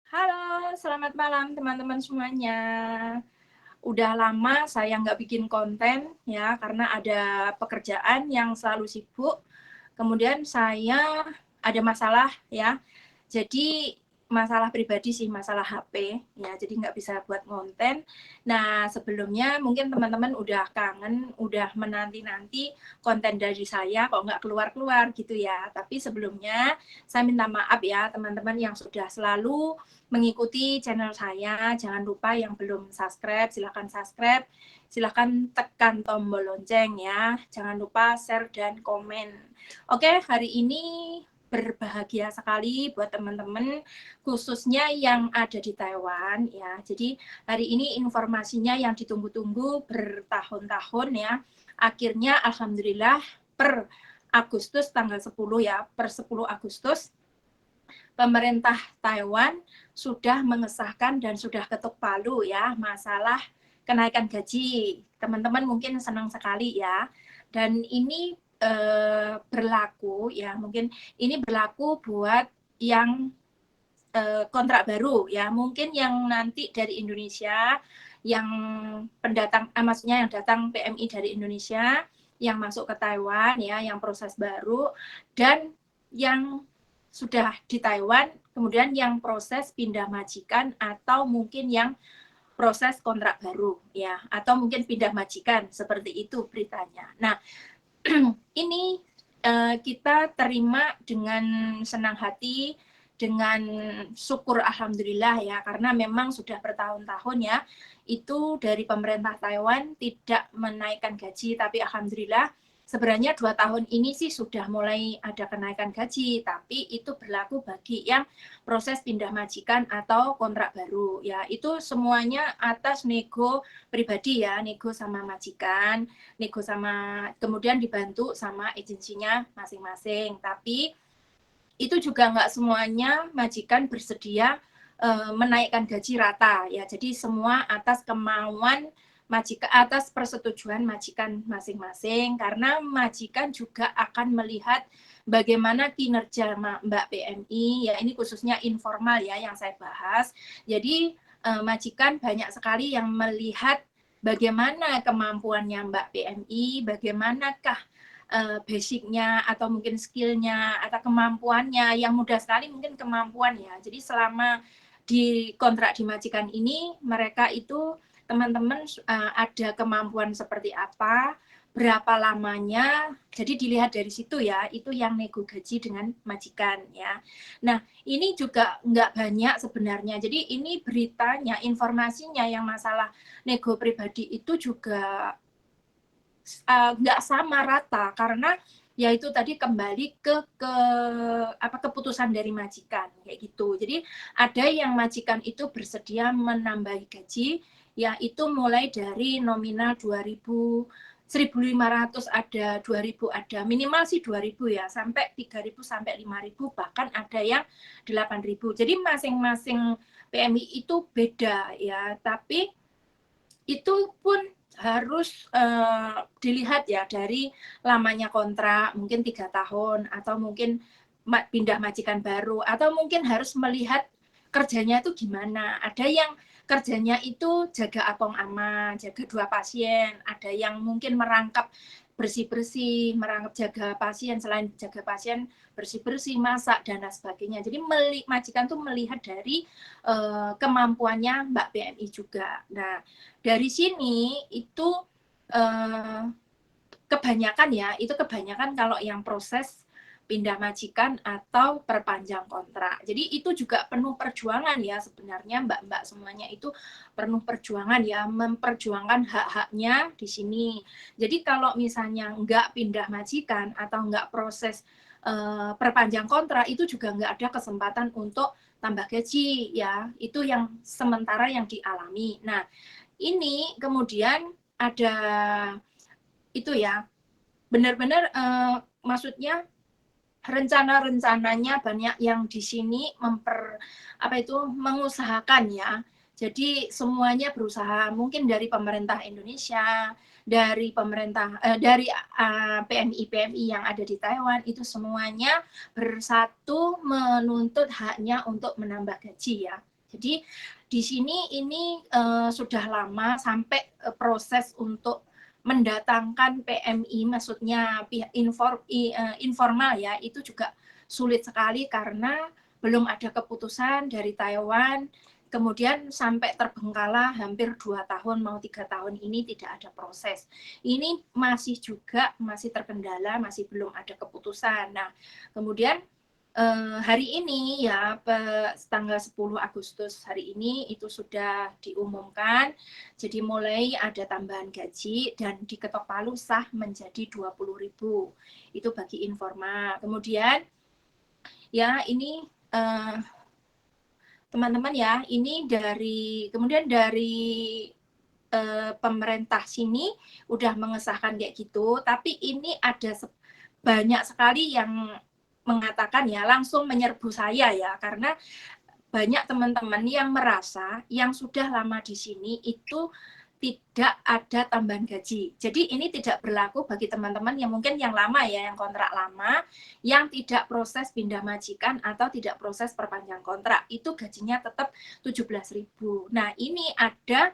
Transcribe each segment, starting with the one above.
Halo, selamat malam teman-teman semuanya. Udah lama saya nggak bikin konten ya, karena ada pekerjaan yang selalu sibuk. Kemudian saya ada masalah ya. Jadi masalah pribadi sih, masalah HP ya. Jadi nggak bisa buat konten. Nah, sebelumnya mungkin teman-teman udah kangen, udah menanti-nanti konten dari saya kok nggak keluar-keluar gitu ya. Tapi sebelumnya saya minta maaf ya teman-teman yang sudah selalu mengikuti channel saya. Jangan lupa yang belum subscribe, silahkan tekan tombol lonceng ya. Jangan lupa share dan komen. Oke, hari ini berbahagia sekali buat teman-teman khususnya yang ada di Taiwan ya. Jadi hari ini informasinya yang ditunggu-tunggu bertahun-tahun ya. Akhirnya alhamdulillah per Agustus tanggal 10 ya, per 10 Agustus pemerintah Taiwan sudah mengesahkan dan sudah ketuk palu ya masalah kenaikan gaji. Teman-teman mungkin senang sekali ya. Dan ini berlaku ya, mungkin ini berlaku buat yang kontrak baru ya. Mungkin yang nanti dari Indonesia yang pendatang maksudnya yang datang PMI dari Indonesia yang masuk ke Taiwan ya, yang proses baru dan yang sudah di Taiwan, kemudian yang proses pindah majikan atau mungkin yang proses kontrak baru ya, atau mungkin pindah majikan seperti itu beritanya. Nah, ini kita terima dengan senang hati, dengan syukur alhamdulillah ya, karena memang sudah bertahun-tahun ya, itu dari pemerintah Taiwan tidak menaikkan gaji, tapi alhamdulillah sebenarnya 2 tahun ini sih sudah mulai ada kenaikan gaji, tapi itu berlaku bagi yang proses pindah majikan atau kontrak baru ya, itu semuanya atas nego pribadi ya, nego sama majikan, nego sama kemudian dibantu sama agensinya masing-masing. Tapi itu juga nggak semuanya majikan bersedia menaikkan gaji rata ya. Jadi semua atas kemauan majikan, atas persetujuan majikan masing-masing, karena majikan juga akan melihat bagaimana kinerja Mbak PMI ya, ini khususnya informal ya yang saya bahas. Jadi majikan banyak sekali yang melihat bagaimana kemampuannya Mbak PMI, bagaimanakah basicnya atau mungkin skillnya atau kemampuannya, yang mudah sekali mungkin kemampuan ya. Jadi selama di kontrak di majikan ini mereka itu teman-teman ada kemampuan seperti apa, berapa lamanya, jadi dilihat dari situ ya, itu yang nego gaji dengan majikan ya. Nah ini juga nggak banyak sebenarnya, jadi ini beritanya, informasinya yang masalah nego pribadi itu juga nggak sama rata, karena ya itu tadi kembali ke keputusan dari majikan kayak gitu. Jadi ada yang majikan itu bersedia menambah gaji ya, itu mulai dari nominal 2.000, 1.500 ada, 2.000 ada, minimal sih 2.000 ya, sampai 3.000 sampai 5.000, bahkan ada yang 8.000. Jadi masing-masing PMI itu beda ya, tapi itu pun harus dilihat ya dari lamanya kontrak, mungkin 3 tahun atau mungkin pindah majikan baru, atau mungkin harus melihat kerjanya itu gimana. Ada yang kerjanya itu jaga apong ama, jaga 2 pasien, ada yang mungkin merangkap bersih-bersih, merangkap jaga pasien, selain jaga pasien bersih-bersih, masak dan lain sebagainya. Jadi majikan tuh melihat dari kemampuannya Mbak PMI juga. Nah, dari sini itu kebanyakan ya, itu kebanyakan kalau yang proses pindah majikan atau perpanjang kontrak. Jadi itu juga penuh perjuangan ya sebenarnya, mbak-mbak semuanya itu penuh perjuangan ya, memperjuangkan hak-haknya di sini. Jadi kalau misalnya nggak pindah majikan atau nggak proses perpanjang kontrak, itu juga nggak ada kesempatan untuk tambah gaji ya. Itu yang sementara yang dialami. Nah, ini kemudian ada itu ya, benar-benar maksudnya rencana-rencananya banyak yang di sini mengusahakan ya. Jadi semuanya berusaha, mungkin dari pemerintah Indonesia, dari pemerintah dari PMI yang ada di Taiwan, itu semuanya bersatu menuntut haknya untuk menambah gaji ya. Jadi di sini ini sudah lama sampai proses untuk mendatangkan PMI, maksudnya pihak informal ya, itu juga sulit sekali karena belum ada keputusan dari Taiwan. Kemudian sampai terbengkalai hampir 2 tahun mau 3 tahun ini tidak ada proses. Ini masih terkendala, masih belum ada keputusan. Nah, kemudian hari ini ya tanggal 10 Agustus hari ini itu sudah diumumkan. Jadi mulai ada tambahan gaji dan diketok palu sah menjadi 20.000. Itu bagi informal. Kemudian ya ini teman-teman ya, ini kemudian dari pemerintah sini udah mengesahkan kayak gitu, tapi ini ada banyak sekali yang mengatakan ya langsung menyerbu saya ya, karena banyak teman-teman yang merasa yang sudah lama di sini itu tidak ada tambahan gaji. Jadi ini tidak berlaku bagi teman-teman yang mungkin yang lama ya, yang kontrak lama, yang tidak proses pindah majikan atau tidak proses perpanjang kontrak. Itu gajinya tetap 17.000. Nah, ini ada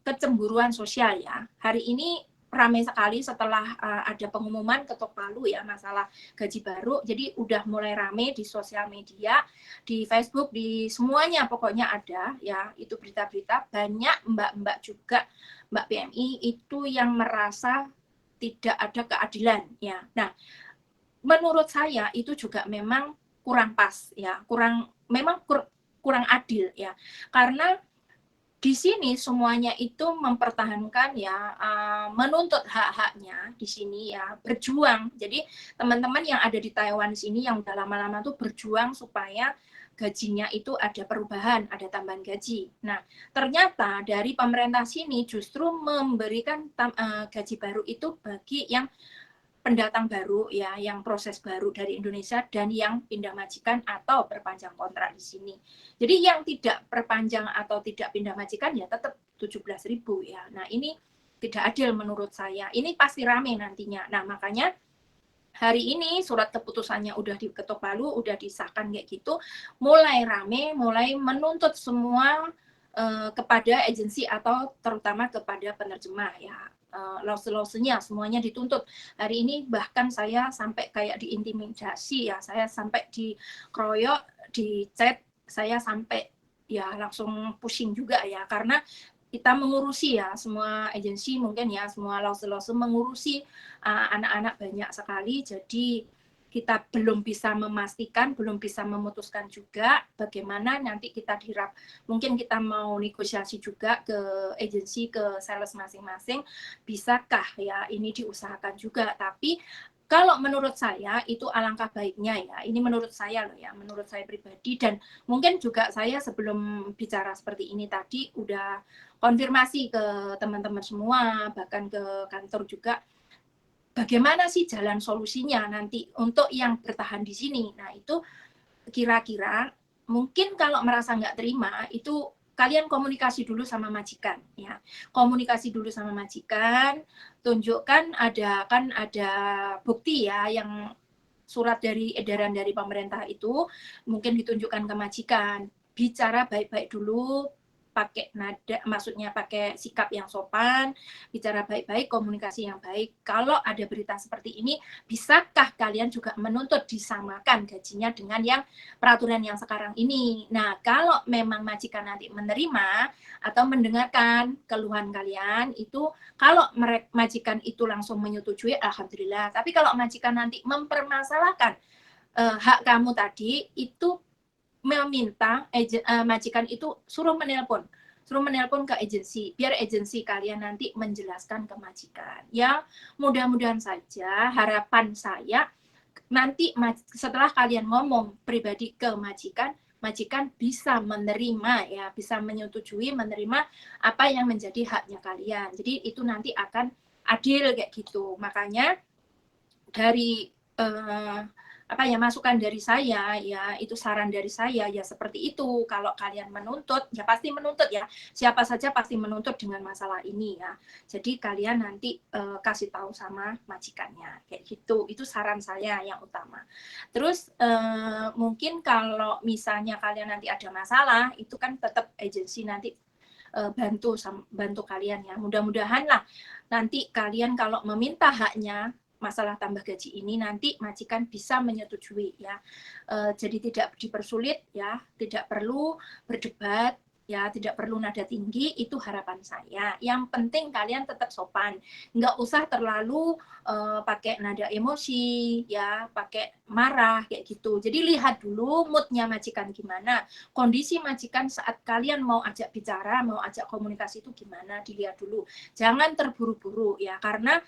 kecemburuan sosial ya. Hari ini ramai sekali setelah ada pengumuman ketok palu ya masalah gaji baru. Jadi udah mulai rame di sosial media, di Facebook, di semuanya pokoknya ada ya, itu berita-berita. Banyak mbak-mbak juga, mbak PMI itu yang merasa tidak ada keadilan ya. Nah, menurut saya itu juga memang kurang pas ya, kurang adil ya. Karena di sini semuanya itu mempertahankan ya, menuntut hak-haknya di sini ya, berjuang. Jadi teman-teman yang ada di Taiwan sini yang udah lama-lama tuh berjuang supaya gajinya itu ada perubahan, ada tambahan gaji. Nah, ternyata dari pemerintah sini justru memberikan gaji baru itu bagi yang pendatang baru ya, yang proses baru dari Indonesia dan yang pindah majikan atau perpanjang kontrak di sini. Jadi yang tidak perpanjang atau tidak pindah majikan ya tetap 17.000 ya. Nah, ini tidak adil menurut saya. Ini pasti rame nantinya. Nah, makanya hari ini surat keputusannya udah diketok palu, udah disahkan kayak gitu, mulai rame, mulai menuntut semua kepada agensi atau terutama kepada penerjemah ya. Lause-lausenya semuanya dituntut. Hari ini bahkan saya sampai kayak diintimidasi ya, saya sampai dikeroyok, di chat, saya sampai ya langsung pusing juga ya, karena kita mengurusi ya, semua agensi mungkin ya, semua lause-lause mengurusi anak-anak banyak sekali, jadi kita belum bisa memastikan, belum bisa memutuskan juga bagaimana nanti kita mungkin kita mau negosiasi juga ke agensi, ke sales masing-masing, bisakah ya ini diusahakan juga. Tapi kalau menurut saya itu alangkah baiknya ya, ini menurut saya loh ya, menurut saya pribadi, dan mungkin juga saya sebelum bicara seperti ini tadi udah konfirmasi ke teman-teman semua, bahkan ke kantor juga, bagaimana sih jalan solusinya nanti untuk yang bertahan di sini. Nah, itu kira-kira mungkin kalau merasa nggak terima, itu kalian komunikasi dulu sama majikan ya. Komunikasi dulu sama majikan, tunjukkan ada bukti ya, yang surat dari edaran dari pemerintah itu mungkin ditunjukkan ke majikan. Bicara baik-baik dulu, pakai nada, maksudnya pakai sikap yang sopan, bicara baik-baik, komunikasi yang baik. Kalau ada berita seperti ini, bisakah kalian juga menuntut disamakan gajinya dengan yang peraturan yang sekarang ini? Nah, kalau memang majikan nanti menerima atau mendengarkan keluhan kalian, itu kalau majikan itu langsung menyetujui, alhamdulillah. Tapi kalau majikan nanti mempermasalahkan hak kamu tadi, itu meminta majikan itu suruh menelpon ke agensi, biar agensi kalian nanti menjelaskan ke majikan. Ya, mudah-mudahan saja, harapan saya nanti setelah kalian ngomong pribadi ke majikan bisa menerima ya, bisa menyetujui, menerima apa yang menjadi haknya kalian. Jadi itu nanti akan adil kayak gitu. Makanya dari apa ya, masukan dari saya ya, itu saran dari saya ya seperti itu. Kalau kalian menuntut ya pasti menuntut ya, siapa saja pasti menuntut dengan masalah ini ya. Jadi kalian nanti kasih tahu sama majikannya kayak gitu. Itu saran saya yang utama. Terus mungkin kalau misalnya kalian nanti ada masalah, itu kan tetap agensi nanti bantu kalian ya. Mudah-mudahan lah nanti kalian kalau meminta haknya masalah tambah gaji ini nanti majikan bisa menyetujui ya. Jadi tidak dipersulit ya, tidak perlu berdebat ya, tidak perlu nada tinggi, itu harapan saya. Yang penting kalian tetap sopan, nggak usah terlalu pakai nada emosi ya, pakai marah kayak gitu. Jadi lihat dulu moodnya majikan gimana, kondisi majikan saat kalian mau ajak bicara, mau ajak komunikasi itu gimana, dilihat dulu. Jangan terburu-buru ya, karena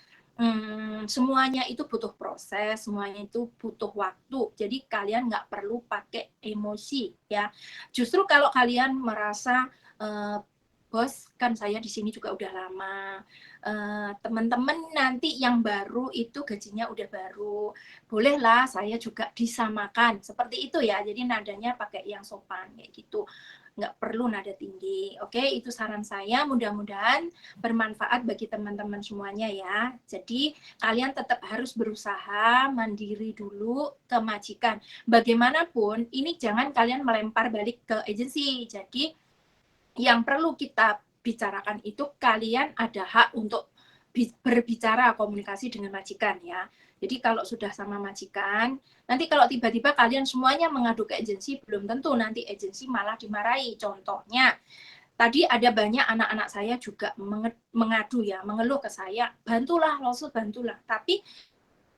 semuanya itu butuh proses, semuanya itu butuh waktu. Jadi kalian nggak perlu pakai emosi ya. Justru kalau kalian merasa bos, kan saya di sini juga udah lama, teman-teman nanti yang baru itu gajinya udah baru, bolehlah saya juga disamakan seperti itu ya. Jadi nadanya pakai yang sopan kayak gitu, nggak perlu nada tinggi. Oke, itu saran saya, mudah-mudahan bermanfaat bagi teman-teman semuanya ya. Jadi kalian tetap harus berusaha mandiri dulu ke majikan. Bagaimanapun ini jangan kalian melempar balik ke agensi. Jadi yang perlu kita bicarakan itu kalian ada hak untuk berbicara komunikasi dengan majikan ya. Jadi kalau sudah sama majikan, nanti kalau tiba-tiba kalian semuanya mengadu ke agensi, belum tentu nanti agensi malah dimarahi. Contohnya, tadi ada banyak anak-anak saya juga mengadu ya, mengeluh ke saya, bantulah, lawsuit bantulah. Tapi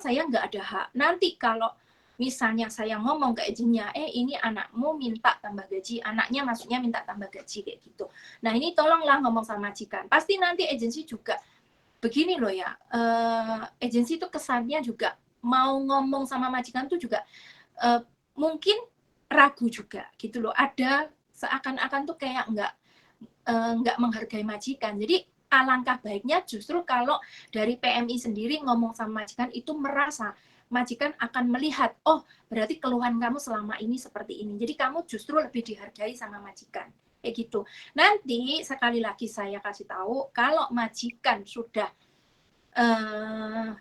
saya nggak ada hak. Nanti kalau misalnya saya ngomong ke agensinya, ini anakmu minta tambah gaji, anaknya maksudnya minta tambah gaji kayak gitu. Nah ini tolonglah ngomong sama majikan. Pasti nanti agensi juga begini loh ya, agensi itu kesannya juga mau ngomong sama majikan tuh juga mungkin ragu juga gitu loh. Ada seakan-akan tuh kayak nggak menghargai majikan. Jadi alangkah baiknya justru kalau dari PMI sendiri ngomong sama majikan itu merasa majikan akan melihat, oh berarti keluhan kamu selama ini seperti ini. Jadi kamu justru lebih dihargai sama majikan. Kayak gitu. Nanti sekali lagi saya kasih tahu, kalau majikan sudah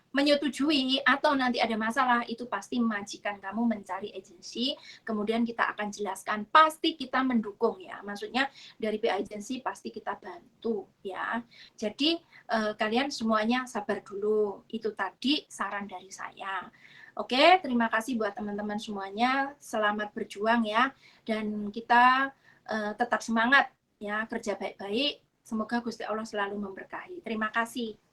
menyetujui atau nanti ada masalah, itu pasti majikan kamu mencari agensi, kemudian kita akan jelaskan, pasti kita mendukung ya, maksudnya dari pihak agensi pasti kita bantu ya. Jadi kalian semuanya sabar dulu, itu tadi saran dari saya. Oke, terima kasih buat teman-teman semuanya, selamat berjuang ya, dan kita tetap semangat ya, kerja baik-baik, semoga Gusti Allah selalu memberkahi. Terima kasih.